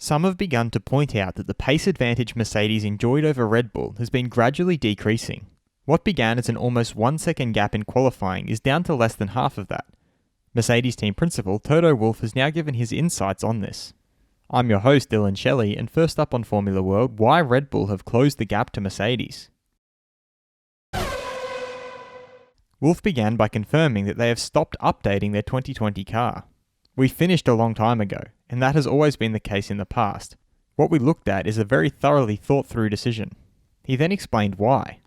Some have begun to point out that the pace advantage Mercedes enjoyed over Red Bull has been gradually decreasing. What began as an almost 1 second gap in qualifying is down to less than half of that. Mercedes team principal Toto Wolff has now given his insights on this. I'm your host Dillon Shelley, and first up on Formula World, why Red Bull have closed the gap to Mercedes. Wolff began by confirming that they have stopped updating their 2020 car. We finished a long time ago, and that has always been the case in the past. What we looked at is a very thoroughly thought through decision. He then explained why.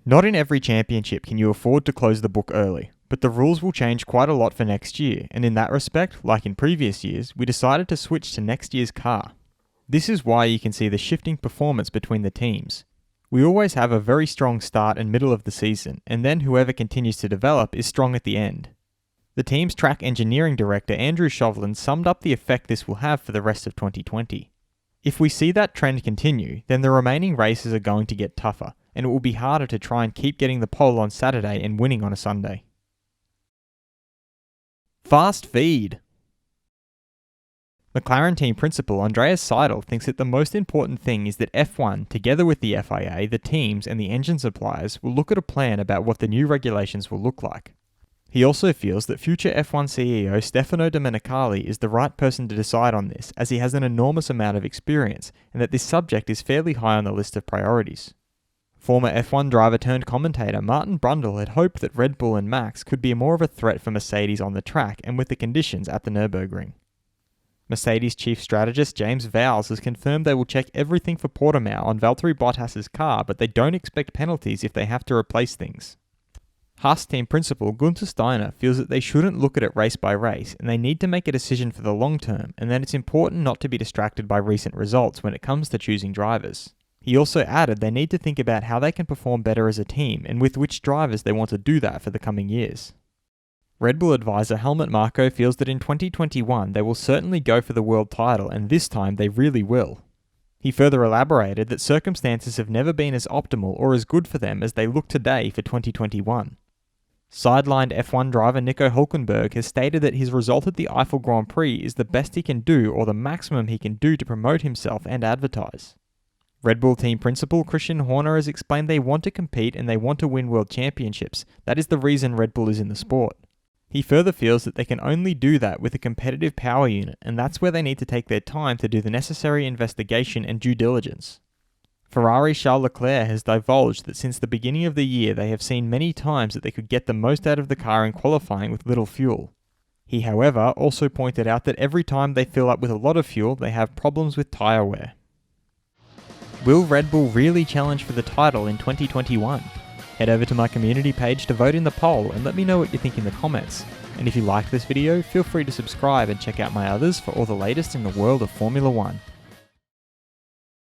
Not in every championship can you afford to close the book early, but the rules will change quite a lot for next year, and in that respect, like in previous years, we decided to switch to next year's car. This is why you can see the shifting performance between the teams. We always have a very strong start and middle of the season, and then whoever continues to develop is strong at the end. The team's track engineering director Andrew Chauvelin summed up the effect this will have for the rest of 2020. If we see that trend continue, then the remaining races are going to get tougher, and it will be harder to try and keep getting the pole on Saturday and winning on a Sunday. Fast feed! McLaren team principal Andreas Seidel thinks that the most important thing is that F1, together with the FIA, the teams and the engine suppliers, will look at a plan about what the new regulations will look like. He also feels that future F1 CEO Stefano Domenicali is the right person to decide on this, as he has an enormous amount of experience, and that this subject is fairly high on the list of priorities. Former F1 driver turned commentator Martin Brundle had hoped that Red Bull and Max could be more of a threat for Mercedes on the track and with the conditions at the Nürburgring. Mercedes chief strategist James Vowles has confirmed they will check everything for Portimao on Valtteri Bottas's car, but they don't expect penalties if they have to replace things. Haas team principal Gunther Steiner feels that they shouldn't look at it race by race, and they need to make a decision for the long term, and that it's important not to be distracted by recent results when it comes to choosing drivers. He also added they need to think about how they can perform better as a team, and with which drivers they want to do that for the coming years. Red Bull advisor Helmut Marko feels that in 2021 they will certainly go for the world title, and this time they really will. He further elaborated that circumstances have never been as optimal or as good for them as they look today for 2021. Sidelined F1 driver Nico Hülkenberg has stated that his result at the Eiffel Grand Prix is the best he can do or the maximum he can do to promote himself and advertise. Red Bull team principal Christian Horner has explained they want to compete and they want to win world championships. That is the reason Red Bull is in the sport. He further feels that they can only do that with a competitive power unit, and that's where they need to take their time to do the necessary investigation and due diligence. Ferrari Charles Leclerc has divulged that since the beginning of the year they have seen many times that they could get the most out of the car in qualifying with little fuel. He, however, also pointed out that every time they fill up with a lot of fuel, they have problems with tyre wear. Will Red Bull really challenge for the title in 2021? Head over to my community page to vote in the poll and let me know what you think in the comments. And if you liked this video, feel free to subscribe and check out my others for all the latest in the world of Formula 1.